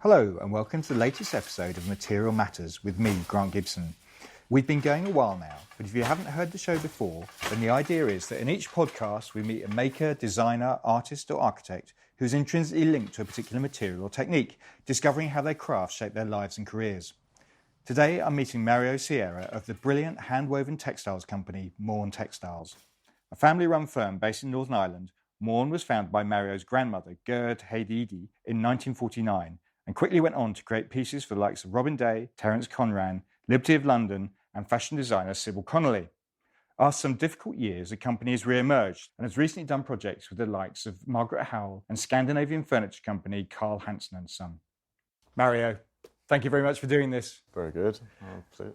Hello and welcome to the latest episode of Material Matters with me, Grant Gibson. We've been going a while now, but if you haven't heard the show before, then the idea is that in each podcast we meet a maker, designer, artist or architect who's intrinsically linked to a particular material or technique, discovering how their craft shape their lives and careers. Today I'm meeting Mario Sierra of the brilliant hand-woven textiles company Mourne Textiles. A family-run firm based in Northern Ireland, Mourne was founded by Mario's grandmother, Gerd Hay-Edie, in 1949, and quickly went on to create pieces for the likes of Robin Day, Terence Conran, Liberty of London, and fashion designer Sybil Connolly. After some difficult years, the company has re-emerged and has recently done projects with the likes of Margaret Howell and Scandinavian furniture company Carl Hansen and Son. Mario, thank you very much for doing this. Very good.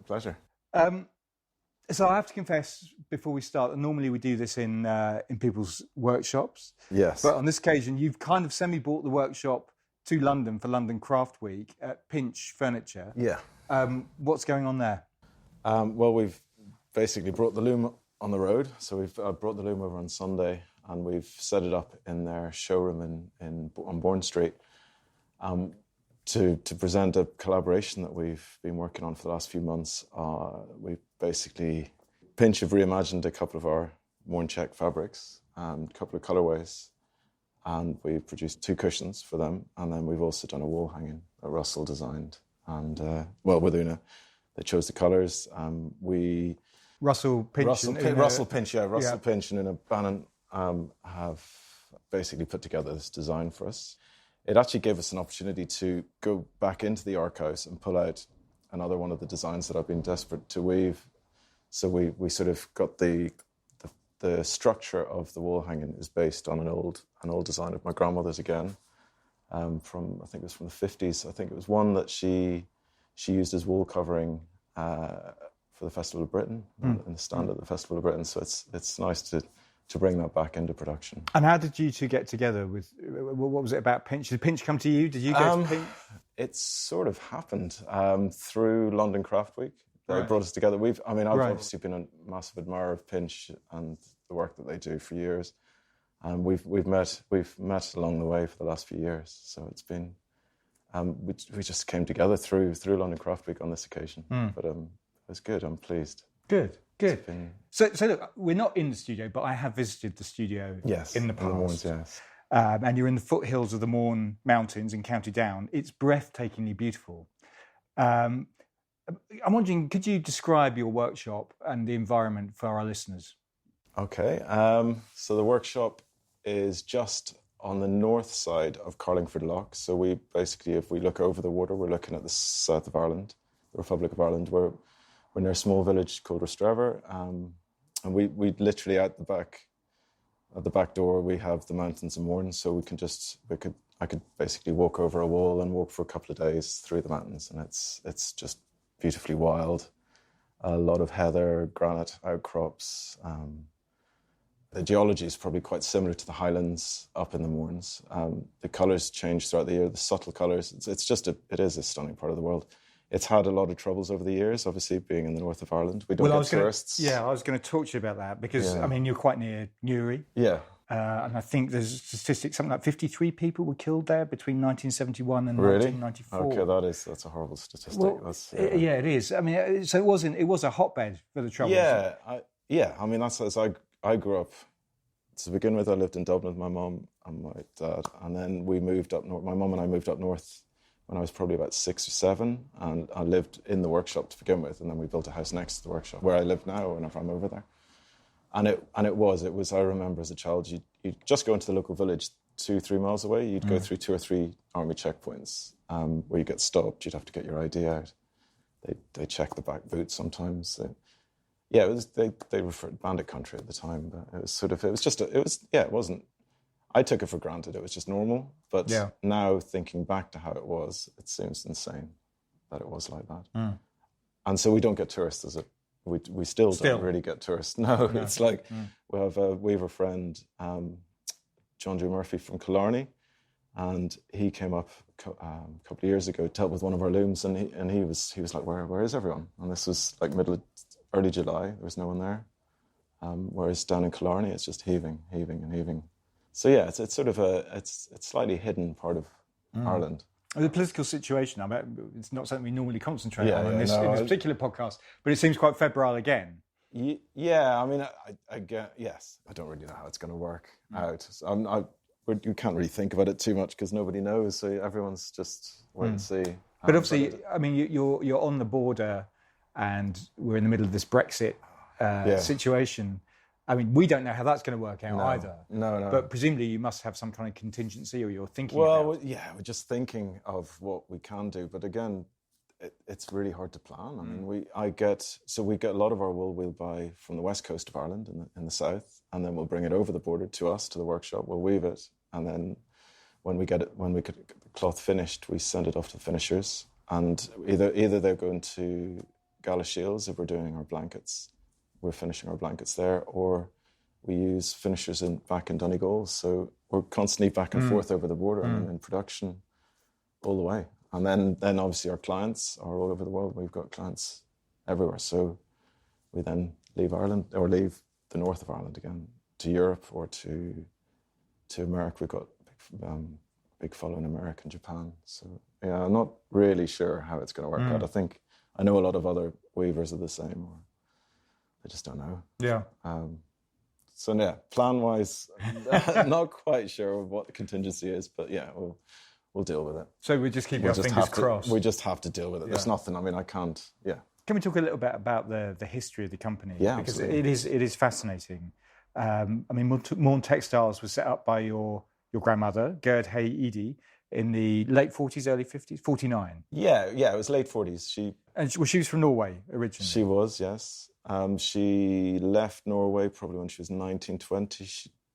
Pleasure. So I have to confess before we start that normally we do this in people's workshops. Yes. But on this occasion, you've kind of semi-bought the workshop to London for London Craft Week at Pinch Furniture. Yeah. What's going on there? Well, we've basically brought the loom on the road. So we've brought the loom over on Sunday and we've set it up in their showroom on Bourne Street to present a collaboration that we've been working on for the last few months. We basically, Pinch have reimagined a couple of our Mourne check fabrics and a couple of colourways. And we produced 2 cushions for them. And then we've also done a wall hanging that Russell designed. And, with Una, they chose the colours. Russell Pinch and Una Bannon have basically put together this design for us. It actually gave us an opportunity to go back into the archives and pull out another one of the designs that I've been desperate to weave. So we sort of got the structure of the wall hanging is based on an old design of my grandmother's again, I think it was from the 50s. I think it was one that she used as wall covering for the Festival of Britain, in the stand at the Festival of Britain. So it's nice to bring that back into production. And how did you two get together? What was it about Pinch? Did Pinch come to you? Did you go to Pinch? It sort of happened through London Craft Week. They brought us together. I've obviously been a massive admirer of Pinch and the work that they do for years, and we've met along the way for the last few years. So it's been we just came together through London Craft Week on this occasion. But it was good. I'm pleased. Good. So look, we're not in the studio, but I have visited the studio in the past. In the Mournes, yes. And you're in the foothills of the Mourne Mountains in County Down. It's breathtakingly beautiful. I'm wondering, could you describe your workshop and the environment for our listeners? Okay. So the workshop is just on the north side of Carlingford Lough. So we basically, if we look over the water, we're looking at the south of Ireland, the Republic of Ireland. We're near a small village called Rostrevor. And we literally at the back door, we have the mountains of Mourne. So I could basically walk over a wall and walk for a couple of days through the mountains. And it's just beautifully wild. A lot of heather, granite outcrops. The geology is probably quite similar to the highlands up in the Mournes. The colours change throughout the year, the subtle colours. It is a stunning part of the world. It's had a lot of troubles over the years, obviously, being in the north of Ireland. We don't get tourists. I was going to talk to you about that because, I mean, you're quite near Newry. Yeah. And I think there's statistics, something like 53 people were killed there between 1971 and really? 1994. Okay, that's a horrible statistic. Well, it is. I mean, so it was a hotbed for the troubles. Yeah. I mean, that's as I grew up. To begin with, I lived in Dublin with my mum and my dad, and then we moved up north. My mum and I moved up north when I was probably about 6 or 7, and I lived in the workshop to begin with, and then we built a house next to the workshop where I live now whenever I'm over there. And it was. I remember as a child, you'd just go into the local village 2-3 miles away. You'd go through 2 or 3 army checkpoints where you get stopped. You'd have to get your ID out. They check the back boot sometimes. They referred to bandit country at the time, but it wasn't. I took it for granted. It was just normal. But now thinking back to how it was, it seems insane that it was like that. And so we don't get tourists we still don't really get tourists. No. It's like we have a weaver friend, John Drew Murphy from Killarney, and he came up a couple of years ago, dealt with one of our looms, and he was like, where is everyone? And this was like early July. There was no one there. Whereas down in Killarney, it's just heaving. So yeah, it's sort of it's slightly hidden part of Ireland. The political situation, I mean, it's not something we normally concentrate on in this particular podcast, but it seems quite febrile again. Yeah, I mean, I get, yes. I don't really know how it's going to work out. So you can't really think about it too much because nobody knows. So everyone's just wait and see. But obviously, I mean, you're on the border, and we're in the middle of this Brexit situation. I mean, we don't know how that's going to work out either. No. But presumably, you must have some kind of contingency, or you're thinking. Well, we're just thinking of what we can do. But again, it's really hard to plan. I mean, we get a lot of our wool we'll buy from the west coast of Ireland in the south, and then we'll bring it over the border to us, to the workshop. We'll weave it, and then when we get the cloth finished, we send it off to the finishers, and either they're going to Galashiels if we're doing our blankets. We're finishing our blankets there, or we use finishers back in Donegal. So we're constantly back and forth over the border and in production all the way. And then obviously our clients are all over the world. We've got clients everywhere. So we then leave Ireland, or leave the north of Ireland again, to Europe or to America. We've got big follow in America and Japan. So yeah, I'm not really sure how it's going to work out. I know a lot of other weavers are the same, or I just don't know. Yeah. So yeah, plan-wise, not quite sure what the contingency is, but yeah, we'll deal with it. So we just keep our fingers crossed. We just have to deal with it. Yeah. There's nothing. I mean, I can't. Yeah. Can we talk a little bit about the history of the company? Yeah, because absolutely. it is fascinating. I mean, Mourne Textiles was set up by your grandmother, Gerd Hay-Edie, in the late 40s, early 50s, 49. Yeah, it was late 40s. She was from Norway originally. She was, yes. She left Norway probably when she was 19, 20.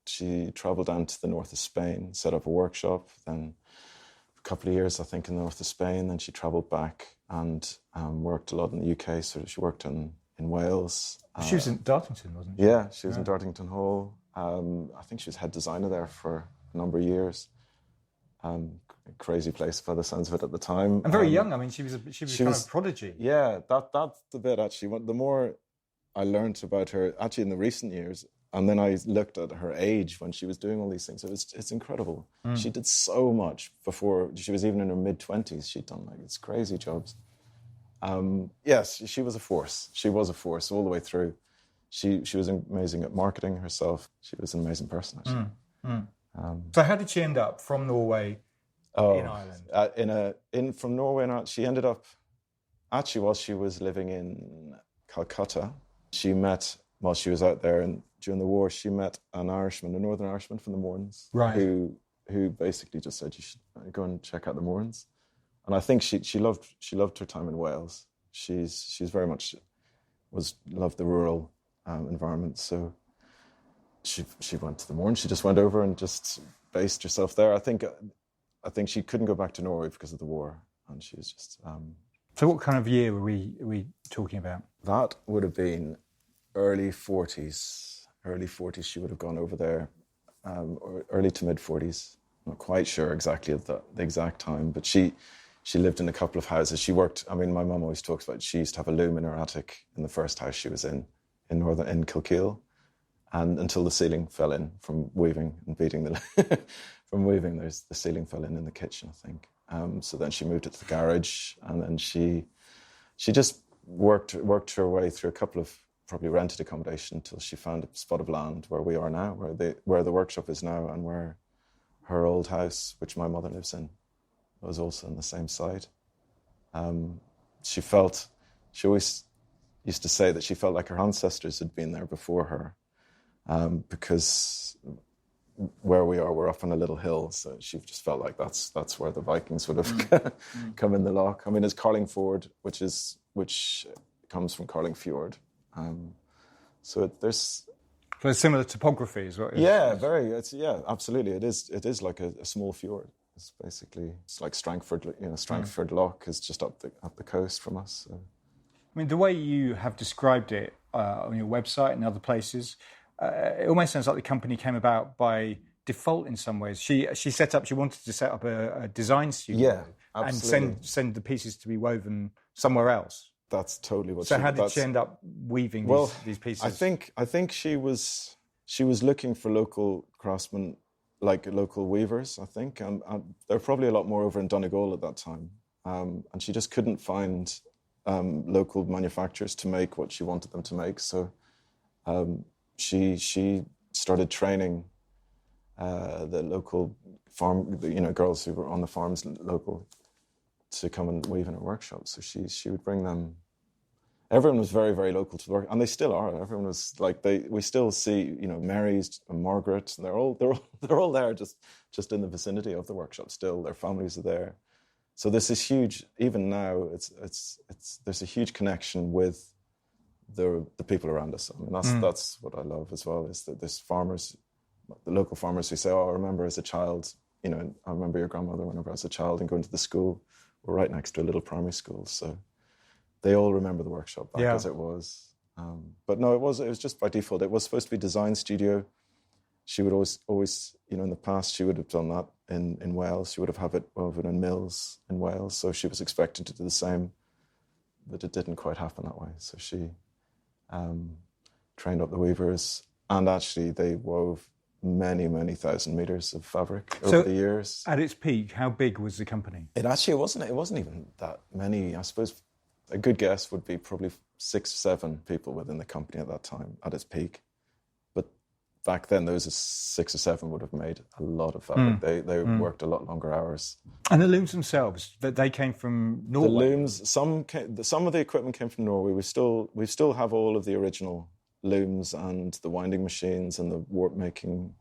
She travelled down to the north of Spain, set up a workshop, then a couple of years, I think, in the north of Spain. Then she travelled back and worked a lot in the UK. So she worked in Wales. She was in Dartington, wasn't she? Yeah, she was in Dartington Hall. I think she was head designer there for a number of years. Crazy place by the sounds of it at the time. And very young. I mean, she was kind of a prodigy. Yeah, that's the bit actually. The more I learned about her actually in the recent years, and then I looked at her age when she was doing all these things. It's incredible. She did so much before she was even in her mid-20s. She'd done these crazy jobs. Yes, she was a force. She was a force all the way through. She was amazing at marketing herself. She was an amazing person, actually. So how did she end up from Norway in Ireland? From Norway, and she ended up, actually, while she was living in Calcutta, she met, while she was out there and during the war, she met an Irishman, a Northern Irishman from the Mournes, right, who basically just said, you should go and check out the Mournes. And I think she loved her time in Wales. She's very much loved the rural environment. So she went to the Mournes. She just went over and just based herself there. I think she couldn't go back to Norway because of the war, and she was just. So what kind of year were we talking about? That would have been early 40s. Early 40s. She would have gone over there, or early to mid 40s. Not quite sure exactly at the exact time, but she lived in a couple of houses. She worked. I mean, my mum always talks about she used to have a loom in her attic in the first house she was in Kilkeel, and until the ceiling fell in from weaving and beating from weaving. The ceiling fell in the kitchen, I think. So then she moved it to the garage, and then she just worked her way through a couple of probably rented accommodation until she found a spot of land where we are now, where the workshop is now, and where her old house, which my mother lives in, was also on the same site. She always used to say that she felt like her ancestors had been there before her, because where we are, we're up on a little hill, so she just felt like that's where the Vikings would have come in the loch. I mean, it's Carlingford, which comes from Carlingfjord. So it's similar topography, is what it is. Yeah, very. Absolutely. It is like a small fjord. It's like Strangford. Strangford Loch is just up the coast from us. So. I mean, the way you have described it on your website and other places, it almost sounds like the company came about by default in some ways. She wanted to set up a design studio, and send the pieces to be woven somewhere else. That's totally what. So how did she end up weaving these pieces? I think she was looking for local craftsmen, like local weavers, I think, and there were probably a lot more over in Donegal at that time. And she just couldn't find local manufacturers to make what she wanted them to make. So she started training the local farm, girls who were on the farms local, to come and weave in her workshop. So she would bring them. Everyone was very, very local to the work, and they still are. Everyone was like we still see, Mary's and Margaret. And they're all there, just in the vicinity of the workshop. Still, their families are there. So there's this huge. Even now, there's a huge connection with the people around us. I mean, that's what I love as well. Is that there's farmers, the local farmers who say, "Oh, I remember as a child. I remember your grandmother whenever I was a child and going to the school. We're right next to a little primary school, so." They all remember the workshop back as it was. But no, it was just by default. It was supposed to be design studio. She would always, in the past, she would have done that in Wales. She would have it woven in mills in Wales. So she was expected to do the same, but it didn't quite happen that way. So she trained up the weavers, and actually they wove many, many thousand meters of fabric over the years. At its peak, how big was the company? It wasn't even that many, I suppose. A good guess would be probably 6 or 7 people within the company at that time, at its peak. But back then, those 6 or 7 would have made a lot of fabric. They worked a lot longer hours. And the looms themselves, they came from Norway? The looms, some of the equipment came from Norway. We still have all of the original looms and the winding machines and the warp machine.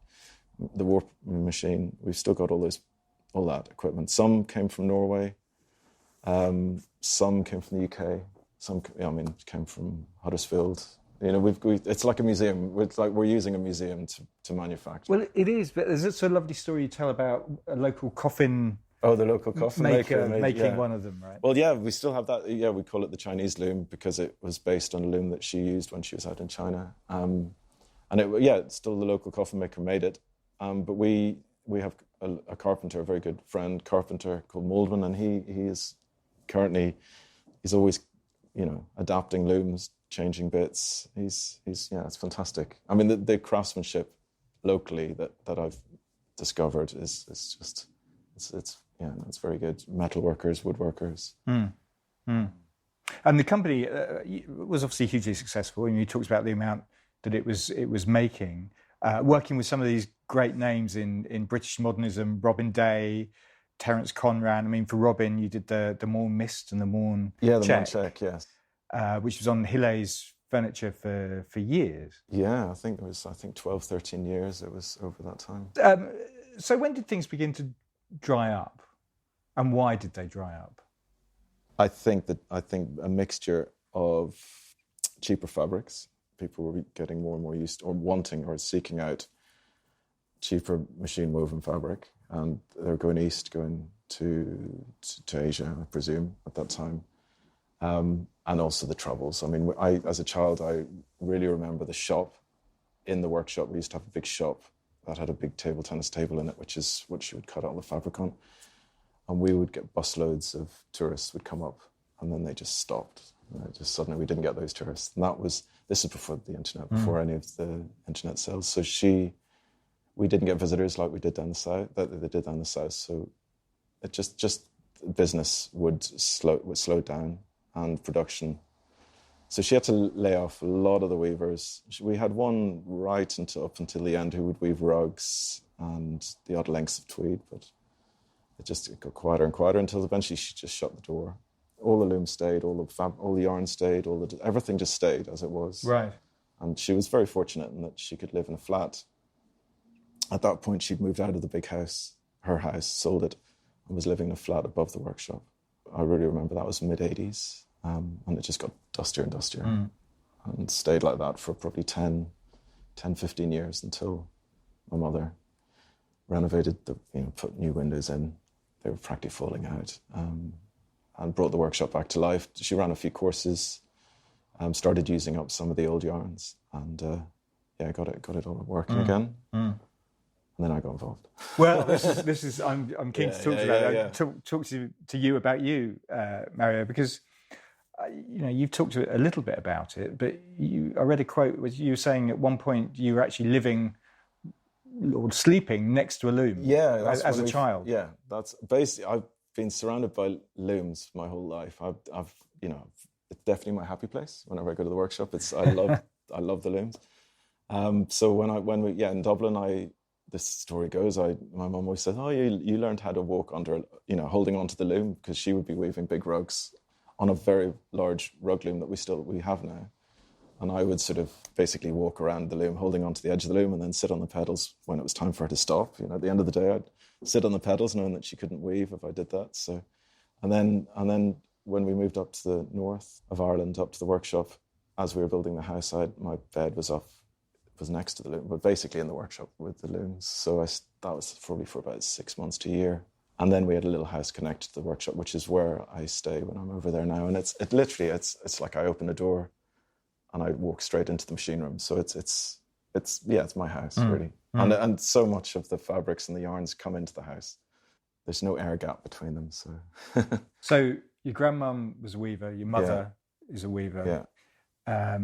We've still got all that equipment. Some came from Norway. Some came from the UK. Some, came from Huddersfield. It's like a museum. It's like we're using a museum to manufacture. Well, it is. But there's a lovely story you tell about a local coffin. Oh, the local coffin maker making one of them, right? Well, yeah, we still have that. Yeah, we call it the Chinese loom because it was based on a loom that she used when she was out in China. And it's still the local coffin maker made it. But we have a carpenter, a very good friend carpenter called Moulden, and he is. Currently, he's always, adapting looms, changing bits. It's fantastic. I mean, the craftsmanship locally that I've discovered is just, it's very good. Metal workers, woodworkers. And the company was obviously hugely successful. And you talked about the amount that it was making, working with some of these great names in British modernism, Robin Day, Terence Conran. I mean, for Robin, you did the Mourne Mist and the Mourne Check, yes. Which was on Hillet's furniture for years. Yeah, I think it was 12, 13 years it was over that time. So when did things begin to dry up? And why did they dry up? I think a mixture of cheaper fabrics. People were getting more and more used or wanting or seeking out cheaper machine woven fabric. And they were going east, going to Asia, I presume, at that time. And also the troubles. I mean, as a child, I really remember the shop in the workshop. We used to have a big shop that had a big table tennis table in it, which is what she would cut all the fabric on. And we would get busloads of tourists would come up, and then they just stopped. Just suddenly we didn't get those tourists. And this is before the internet, before any of the internet sales. So we didn't get visitors like we did down the south, that they did down the south. So it just business would slow down and production. So she had to lay off a lot of the weavers. We had one right up until the end who would weave rugs and the odd lengths of tweed, but it got quieter and quieter until eventually she just shut the door. All the looms stayed, all the yarn stayed, everything just stayed as it was. Right. And she was very fortunate in that she could live in a flat. At that point, she'd moved out of the big house, her house, sold it, and was living in a flat above the workshop. I really remember that was mid-'80s, and it just got dustier and dustier, and stayed like that for probably 10, 15 years until my mother renovated, put new windows in. They were practically falling out, and brought the workshop back to life. She ran a few courses, started using up some of the old yarns, and got it all working again. And then I got involved. Well, this is I'm keen to talk about talk to you about you, Mario, because you've talked a little bit about it, but I read a quote where you were saying at one point you were actually living or sleeping next to a loom. Yeah, as a child. Yeah, that's basically. I've been surrounded by looms my whole life. I've it's definitely my happy place. Whenever I go to the workshop, I love the looms. So when we in Dublin, this story goes, my mum always said, "Oh, you learned how to walk under, holding onto the loom," because she would be weaving big rugs on a very large rug loom that we have now. And I would sort of basically walk around the loom, holding onto the edge of the loom, and then sit on the pedals when it was time for her to stop. At the end of the day, I'd sit on the pedals, knowing that she couldn't weave if I did that. So, and then when we moved up to the north of Ireland, up to the workshop, as we were building the house, my bed was next to the loom, but basically in the workshop with the looms. So that was probably for about 6 months to a year. And then we had a little house connected to the workshop, which is where I stay when I'm over there now. And it's like I open a door and I walk straight into the machine room. So it's my house, really. And so much of the fabrics and the yarns come into the house. There's no air gap between them. So So your grandmum was a weaver, your mother is a weaver. Yeah.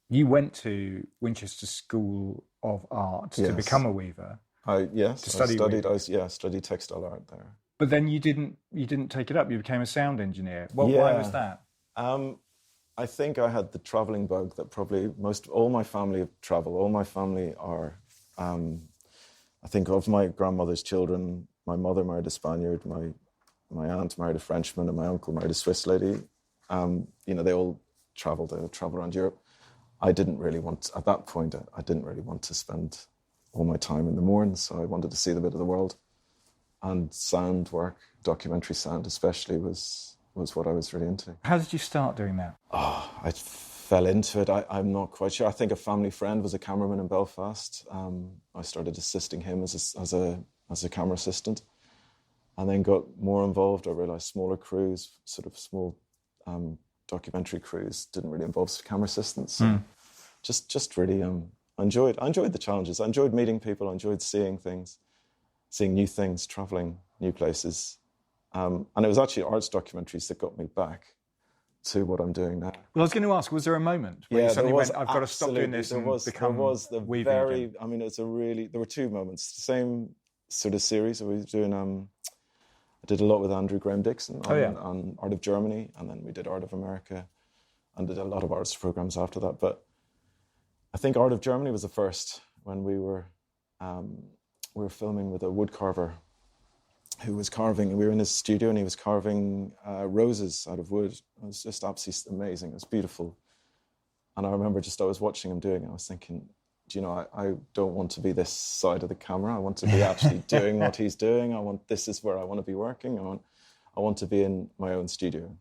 You went to Winchester School of Art to become a weaver. I studied textile art there. But then you didn't take it up. You became a sound engineer. Why was that? I think I had the travelling bug that probably all my family have travelled. All my family are, I think of my grandmother's children, my mother married a Spaniard, my aunt married a Frenchman, and my uncle married a Swiss lady. They all travelled. They travelled around Europe. I didn't really want to spend all my time in the Mourne, so I wanted to see the bit of the world. And sound work, documentary sound especially, was what I was really into. How did you start doing that? Oh, I fell into it. I'm not quite sure. I think a family friend was a cameraman in Belfast. I started assisting him as a camera assistant, and then got more involved. I realised smaller crews, sort of small documentary crews, didn't really involve camera assistants. So just really I enjoyed the challenges. I enjoyed meeting people. I enjoyed seeing new things, travelling new places. And it was actually arts documentaries that got me back to what I'm doing now. Well, I was going to ask, was there a moment where you suddenly went, I've got to stop doing this and become weaving again? I mean, there were two moments. The same sort of series. I was doing, I did a lot with Andrew Graham Dixon on Art of Germany, and then we did Art of America, and did a lot of arts programs after that. But I think Art of Germany was the first, when we were filming with a woodcarver who was carving. We were in his studio and he was carving roses out of wood. It was just absolutely amazing. It was beautiful. And I remember I was watching him doing it. I was thinking, I don't want to be this side of the camera. I want to be actually doing what he's doing. This is where I want to be working. I want to be in my own studio,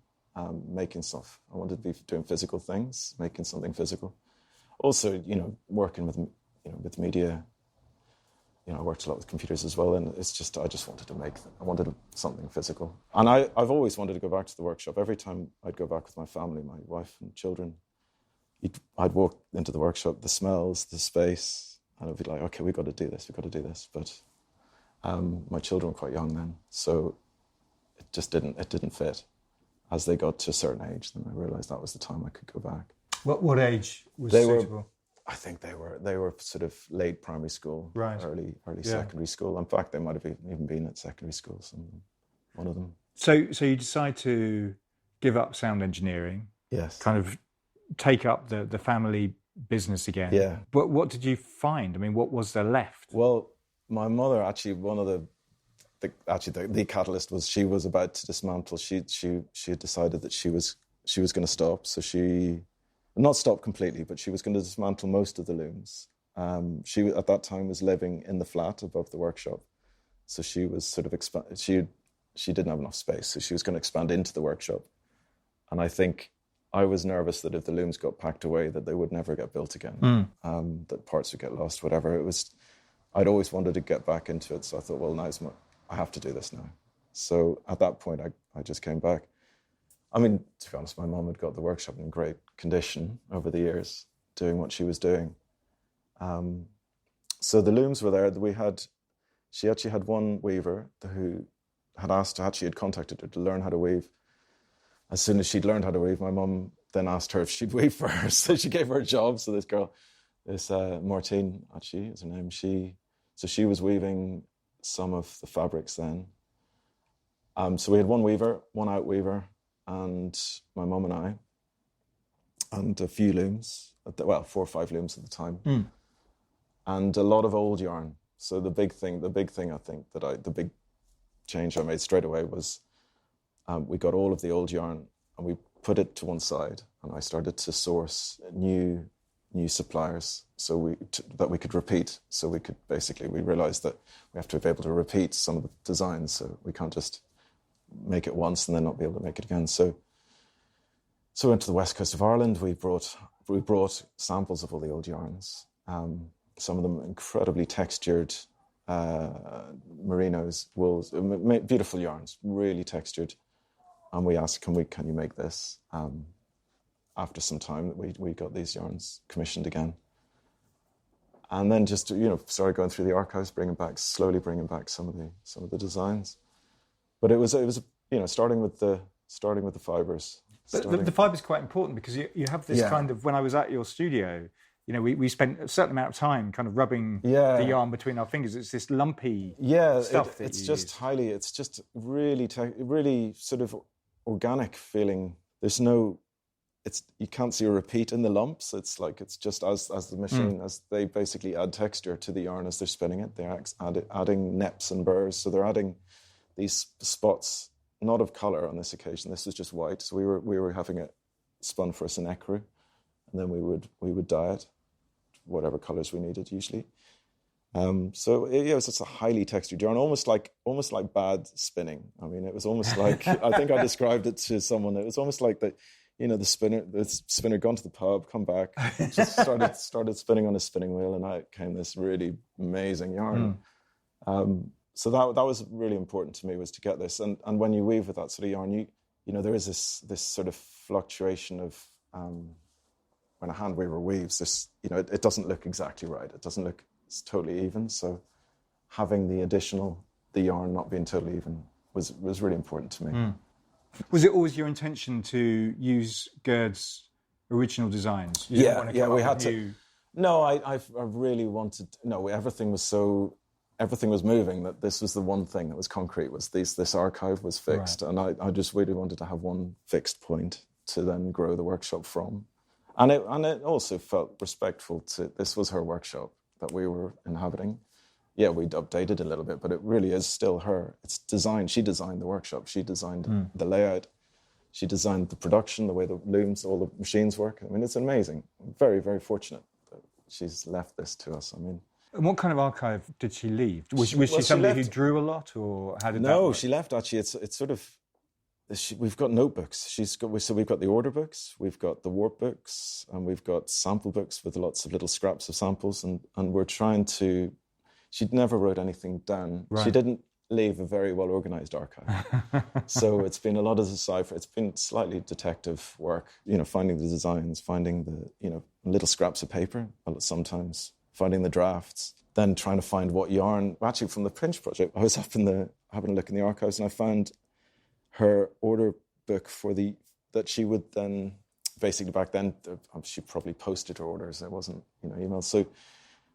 making stuff. I want to be doing physical things, making something physical. Also, working with media. I worked a lot with computers as well, and it's just I just wanted to I wanted something physical. And I've always wanted to go back to the workshop. Every time I'd go back with my family, my wife and children, I'd walk into the workshop, the smells, the space, and I'd be like, okay, we've got to do this. But my children were quite young then, so it just didn't fit. As they got to a certain age, then I realised that was the time I could go back. What age was suitable? I think they were sort of late primary school, right. early secondary school. In fact, they might have even been at secondary school, one of them. So you decide to give up sound engineering, yes, kind of take up the family business again. Yeah. But what did you find? I mean, what was there left? Well, my mother actually, one of the catalyst was she was about to dismantle. She had decided that she was going to stop, so she. Not stop completely, but she was going to dismantle most of the looms. She, at that time, was living in the flat above the workshop. So she was sort of she didn't have enough space, so she was going to expand into the workshop. And I think I was nervous that if the looms got packed away, that they would never get built again, that parts would get lost, whatever. I'd always wanted to get back into it, so I thought, well, I have to do this now. So at that point, I just came back. I mean, to be honest, my mum had got the workshop in great condition over the years, doing what she was doing. So the looms were there. She actually had one weaver who had contacted her to learn how to weave. As soon as she'd learned how to weave, my mum then asked her if she'd weave for her. So she gave her a job. So this girl, Martine, actually is her name, she So she was weaving some of the fabrics then. So we had one weaver, one outweaver, and my mum and I, and a few looms, 4 or 5 looms at the time, and a lot of old yarn. So the big thing I think the big change I made straight away was we got all of the old yarn and we put it to one side, and I started to source new suppliers that we could repeat. So we realized that we have to be able to repeat some of the designs, so we can't just make it once and then not be able to make it again. So we went to the west coast of Ireland. We brought samples of all the old yarns, some of them incredibly textured merinos, wools, beautiful yarns, really textured. And we asked, can you make this? After some time, we got these yarns commissioned again. And then just, started going through the archives, slowly bringing back some of the designs. But it was starting with the fibres. But the fibre is quite important because you have this kind of, when I was at your studio, we spent a certain amount of time kind of rubbing the yarn between our fingers. It's this lumpy stuff. It's just really sort of organic feeling. There's no, you can't see a repeat in the lumps. It's just as the machine, as they basically add texture to the yarn as they're spinning it, they're adding neps and burrs. So they're adding these spots, not of colour on this occasion. This was just white. So we were having it spun for us in ecru, and then we would dye it, whatever colours we needed usually. So it was just a highly textured yarn, almost like bad spinning. I mean, it was almost like I think I described it to someone. It was almost like the spinner gone to the pub, come back, just started spinning on a spinning wheel, and out came this really amazing yarn. So that was really important to me, was to get this. And when you weave with that sort of yarn, there is this sort of fluctuation of when a hand weaver weaves, this, it doesn't look exactly right. It doesn't look totally even. So having the yarn not being totally even was really important to me. Was it always your intention to use Gerd's original designs? We had to. No, I really wanted. No, everything was moving. That this was the one thing that was concrete. Was this archive was fixed, right. And I just really wanted to have one fixed point to then grow the workshop from, and it also felt respectful to. This was her workshop that we were inhabiting. Yeah, we'd updated a little bit, but it really is still her. It's designed. She designed the workshop. She designed the layout. She designed the production, the way the looms, all the machines work. I mean, it's amazing. I'm very, very fortunate that she's left this to us. I mean, and what kind of archive did she leave? Was she somebody who drew a lot, or how did that work? No, she left actually. It's sort of. We've got notebooks. We've got the order books, we've got the warp books, and we've got sample books with lots of little scraps of samples, and we're trying to. She never wrote anything down. Right. She didn't leave a very well-organised archive. So it's been a lot of decipher. It's been slightly detective work, finding the designs, finding the, little scraps of paper, sometimes finding the drafts, then trying to find what yarn. Actually, from the Prince project, I was having a look in the archives, and I found her order book that she would then, basically back then, she probably posted her orders. There wasn't, emails. So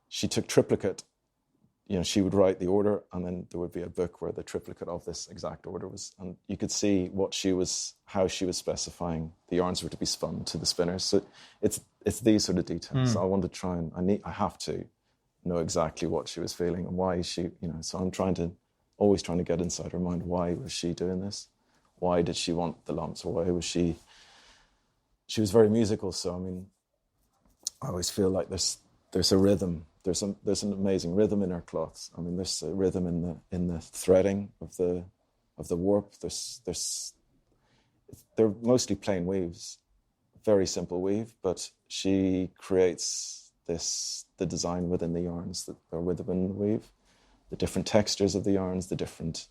she took triplicate. She would write the order, and then there would be a book where the triplicate of this exact order was, and you could see how she was specifying the yarns were to be spun to the spinners. So it's these sort of details. So I want to try and I have to know exactly what she was feeling and why she, so I'm always trying to get inside her mind. Why was she doing this? Why did she want the lumps? Or why was she was very musical. So, I mean, I always feel like there's a rhythm. There's an amazing rhythm in her cloths. I mean, there's a rhythm in the threading of the warp. They're mostly plain weaves, very simple weave, but she creates the design within the yarns that are within the weave, the different textures of the yarns, the different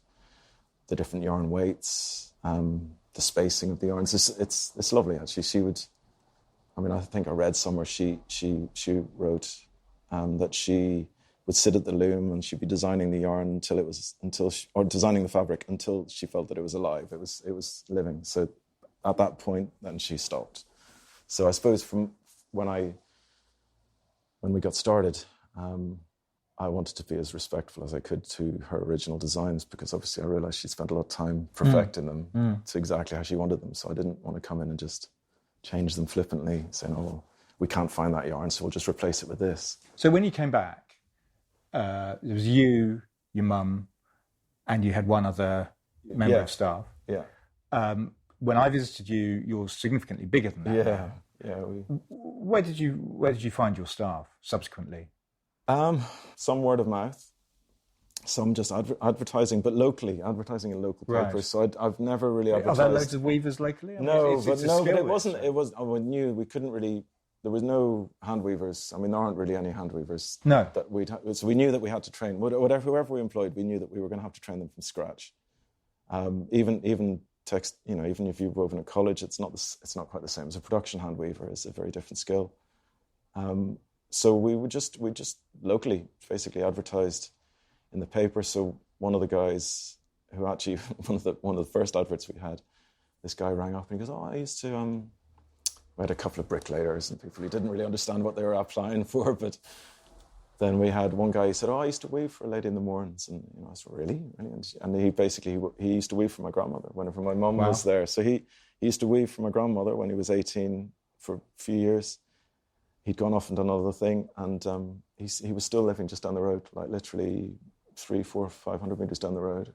yarn weights, the spacing of the yarns. It's lovely actually. I think I read somewhere she wrote. That she would sit at the loom and she'd be designing the yarn or designing the fabric until she felt that it was alive. It was living. So at that point, then she stopped. So I suppose from when we got started, I wanted to be as respectful as I could to her original designs, because obviously I realised she spent a lot of time perfecting them to exactly how she wanted them. So I didn't want to come in and just change them flippantly, saying, "Oh, well, we can't find that yarn, so we'll just replace it with this." So when you came back, there was you, your mum, and you had one other member of staff. Yeah. When I visited you, you're significantly bigger than that. Yeah. Yeah. Where did you find your staff subsequently? Some word of mouth, some just advertising, but locally, advertising in local papers. Right. So I've never really advertised. Are there loads of weavers locally? I mean, But it wasn't. Right? It was. We knew we couldn't really. There was no hand weavers. I mean, there aren't really any hand weavers. No. So we knew that we had to train whoever we employed. We knew that we were going to have to train them from scratch. Even if you've woven at college, it's not quite the same as a production hand weaver. It's a very different skill. So we just locally basically advertised in the paper. So one of the guys who actually one of the first adverts we had, this guy rang up and he goes, "Oh, I used to." We had a couple of bricklayers and people who didn't really understand what they were applying for, but then we had one guy who said, "Oh, I used to weave for a lady in the Mournes," and I said, "Really?" And he used to weave for my grandmother whenever my mum was there. So he used to weave for my grandmother when he was 18 for a few years. He'd gone off and done another thing, and he was still living just down the road, like literally 300, 400, 500 meters down the road.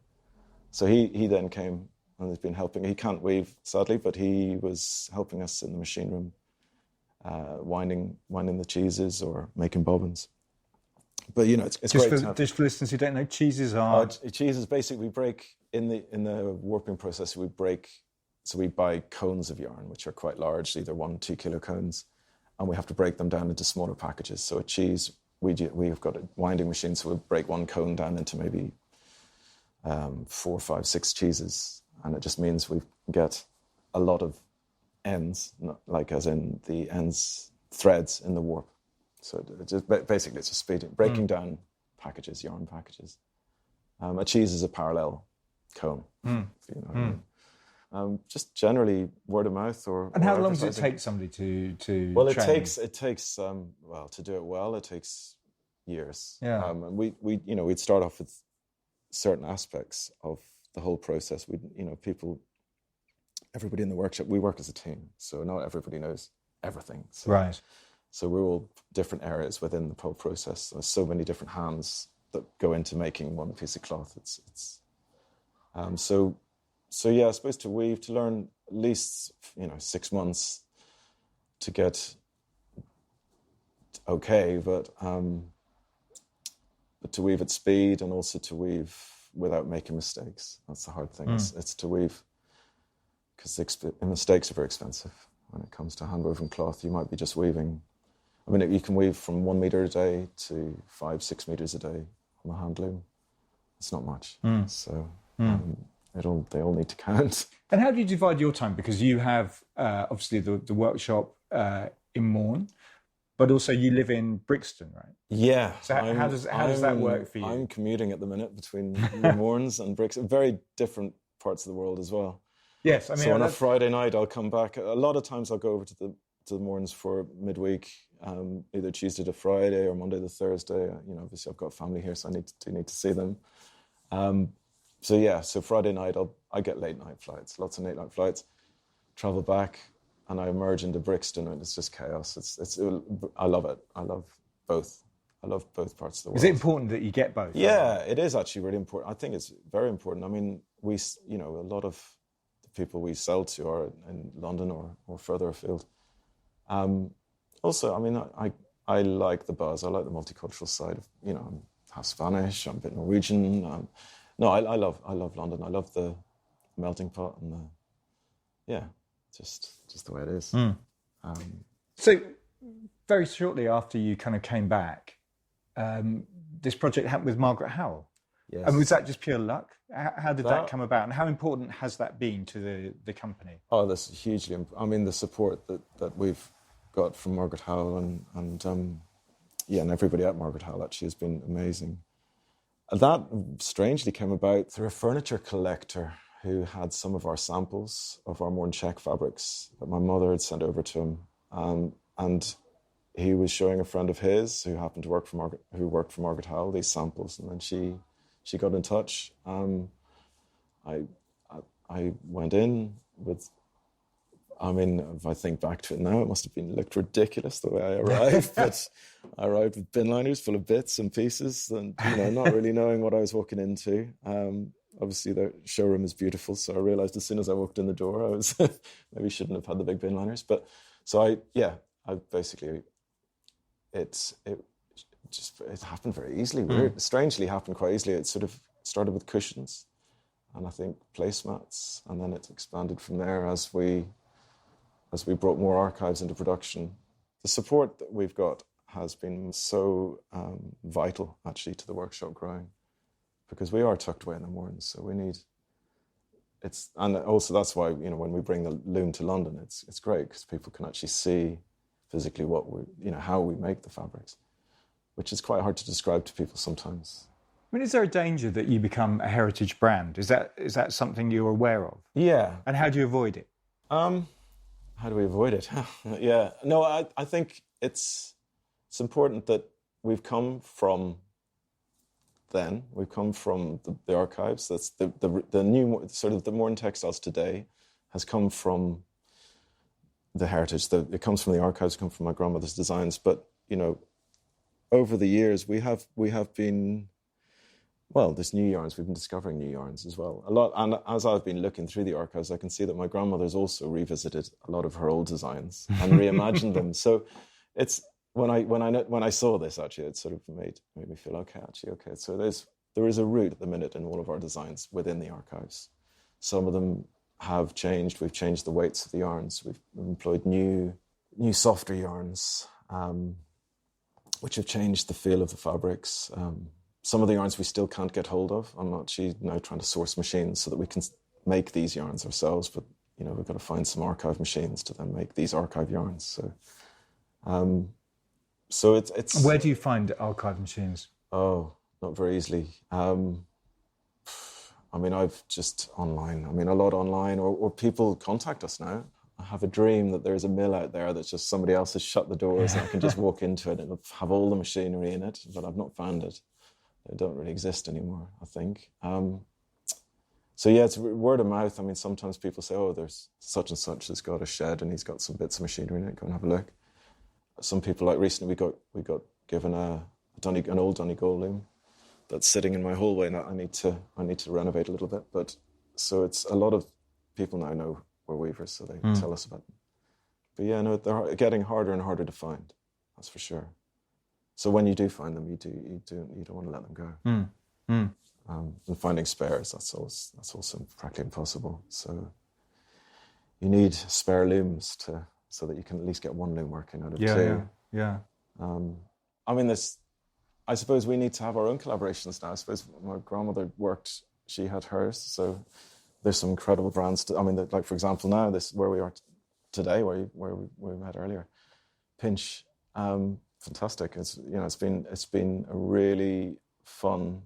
So he then came and has been helping. He can't weave, sadly, but he was helping us in the machine room, winding the cheeses or making bobbins. But it's great. Just for listeners who don't know, cheeses are cheeses. Basically, we break in the warping process. We buy cones of yarn, which are quite large, either 1-2 kilo cones, and we have to break them down into smaller packages. So a cheese, we've got a winding machine, so we'll break one cone down into maybe 4, 5, 6 cheeses, and it just means we get a lot of ends, like as in the ends threads in the warp. So basically, it's just breaking down packages, yarn packages. A cheese is a parallel cone. If you know what I mean. Just generally word of mouth or. And how long does it take somebody to? Well, train? it takes to do it well. It takes years. Yeah. And we'd start off with certain aspects of the whole process. Everybody in the workshop, we work as a team, so not everybody knows everything. So, right. So we're all different areas within the whole process. There's so many different hands that go into making one piece of cloth. So yeah, I suppose to weave, to learn at least 6 months to get okay, but to weave at speed and also to weave without making mistakes. That's the hard thing. It's to weave, because mistakes are very expensive when it comes to hand-woven cloth. You might be just weaving. I mean, you can weave from 1 meter a day to 5-6 meters a day on a hand loom. It's not much. So they all need to count. And how do you divide your time? Because you have obviously the workshop in Mourne, but also you live in Brixton, right? Yeah. So how does that work for you? I'm commuting at the minute between the Mournes and Brixton, very different parts of the world as well. Yes, I mean. So on a Friday night, I'll come back. A lot of times I'll go over to the Mournes for midweek, either Tuesday to Friday or Monday to Thursday. Obviously I've got family here, so I need to see them. So Friday night I get late night flights, lots of late night flights, travel back, and I emerge into Brixton, and it's just chaos. I love it. I love both. I love both parts of the world. Is it important that you get both? Yeah, it is actually really important. I think it's very important. I mean, a lot of the people we sell to are in London or further afield. Also, I mean, I like the buzz. I like the multicultural side of, I'm half Spanish, I'm a bit Norwegian. I love London. I love the melting pot and just the way it is. So very shortly after you kind of came back, this project happened with Margaret Howell. Yes. And was that just pure luck? How did that come about? And how important has that been to the company? Oh, that's hugely important. I mean, the support that we've got from Margaret Howell and everybody at Margaret Howell actually has been amazing. That strangely came about through a furniture collector who had some of our samples of our Mourne check fabrics that my mother had sent over to him. And he was showing a friend of his who happened to work for Margaret Howell these samples, and then she got in touch. I went in with. I mean, if I think back to it now, it must have looked ridiculous the way I arrived. But I arrived with bin liners full of bits and pieces, and not really knowing what I was walking into. Obviously, the showroom is beautiful, so I realised as soon as I walked in the door, I was maybe shouldn't have had the big bin liners. But so I basically it happened very easily. Strangely happened quite easily. It sort of started with cushions, and I think placemats, and then it expanded from there as we brought more archives into production. The support that we've got has been so vital, actually, to the workshop growing, because we are tucked away in the Mournes, so we need... And also that's why, when we bring the loom to London, it's great, because people can actually see physically how we make the fabrics, which is quite hard to describe to people sometimes. I mean, is there a danger that you become a heritage brand? Is that something you're aware of? Yeah. And how do you avoid it? How do we avoid it? Yeah. No, I think it's important that we've come from then. We've come from the archives. That's the new, sort of the Mourne Textiles today has come from the heritage. It comes from the archives, it comes from my grandmother's designs. But, over the years, we have been... Well, there's new yarns. We've been discovering new yarns as well. A lot, and as I've been looking through the archives, I can see that my grandmother's also revisited a lot of her old designs and reimagined them. So, it's when I saw this, actually, it sort of made me feel okay. So there is a route at the minute in all of our designs within the archives. Some of them have changed. We've changed the weights of the yarns. We've employed new softer yarns, which have changed the feel of the fabrics. Some of the yarns we still can't get hold of. I'm actually now trying to source machines so that we can make these yarns ourselves, but we've got to find some archive machines to then make these archive yarns. So it's Where do you find archive machines? Oh, not very easily. I've just online. A lot online, or people contact us now. I have a dream that there's a mill out there that's just somebody else has shut the doors and I can just walk into it and have all the machinery in it, but I've not found it. They don't really exist anymore, I think. So yeah, it's word of mouth. Sometimes people say, "Oh, there's such and such has got a shed and he's got some bits of machinery in it. Go and have a look." Some people, like recently, we got given an old Donegal loom that's sitting in my hallway, and I need to renovate a little bit. But so it's a lot of people now know we're weavers, so they tell us about them. But yeah, no, they're getting harder and harder to find. That's for sure. So when you do find them, you don't want to let them go. And finding spares, that's also practically impossible. So you need spare looms so that you can at least get one loom working out of two. Yeah. I suppose we need to have our own collaborations now. I suppose my grandmother she had hers. So there's some incredible brands. Like for example, now this where we are today, where we met earlier, Pinch. Fantastic. It's been a really fun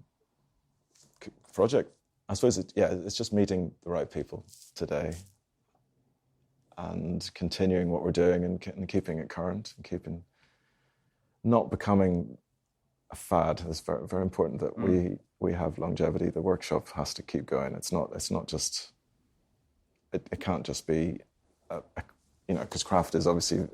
project. I suppose it's just meeting the right people today and continuing what we're doing and keeping it current and not becoming a fad. It's very, very important that we have longevity. The workshop has to keep going. It's not just it can't just be because craft is obviously,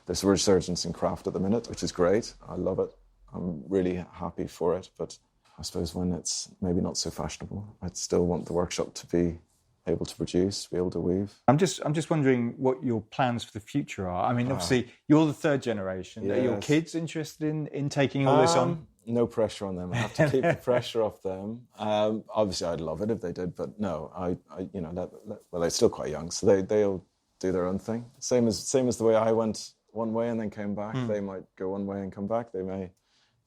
there's a resurgence in craft at the minute, which is great. I love it. I'm really happy for it. But I suppose when it's maybe not so fashionable, I'd still want the workshop to be able to produce, be able to weave. I'm just wondering what your plans for the future are. Obviously, you're the third generation. Yes. Are your kids interested in taking all this on? No pressure on them. I have to keep the pressure off them. Obviously, I'd love it if they did, but no. They're still quite young, so they'll do their own thing. Same as the way I went one way and then came back. They might go one way and come back. They may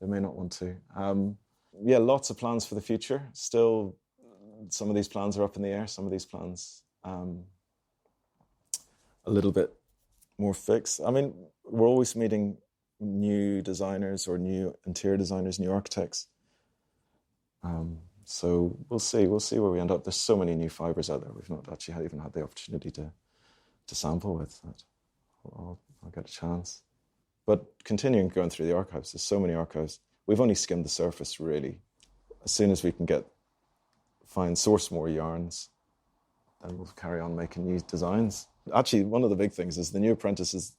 not want to. Lots of plans for the future. Still, some of these plans are up in the air. Some of these plans a little bit more fixed. We're always meeting new designers or new interior designers, new architects. So we'll see where we end up. There's so many new fibres out there. We've not actually even had the opportunity to sample with that. I'll get a chance. But continuing going through the archives, there's so many archives. We've only skimmed the surface, really. As soon as we can source more yarns, then we'll carry on making new designs. Actually, one of the big things is the new apprentices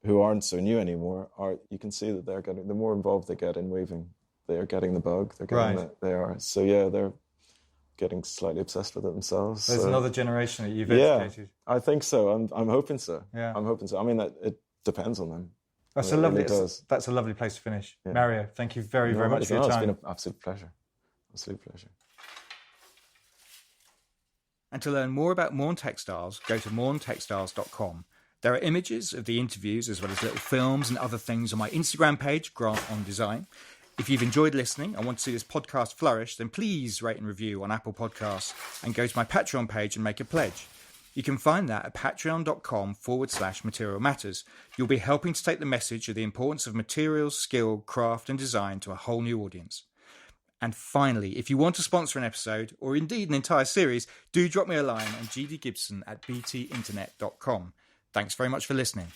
who aren't so new anymore you can see that they're getting, the more involved they get in weaving, they are getting the bug. They're getting they're getting slightly obsessed with it themselves. There's another generation that you've educated. I think so. I'm hoping so. Yeah. I'm hoping so. I mean, it depends on them. That's that's a lovely place to finish. Yeah. Mario, thank you very much for your time. It's been an absolute pleasure. Absolute pleasure. And to learn more about Mourne Textiles, go to mournetextiles.com. There are images of the interviews as well as little films and other things on my Instagram page, Grant on Design. If you've enjoyed listening and want to see this podcast flourish, then please rate and review on Apple Podcasts and go to my Patreon page and make a pledge. You can find that at patreon.com/Material Matters. You'll be helping to take the message of the importance of materials, skill, craft and design to a whole new audience. And finally, if you want to sponsor an episode, or indeed an entire series, do drop me a line on gdgibson@btinternet.com. Thanks very much for listening.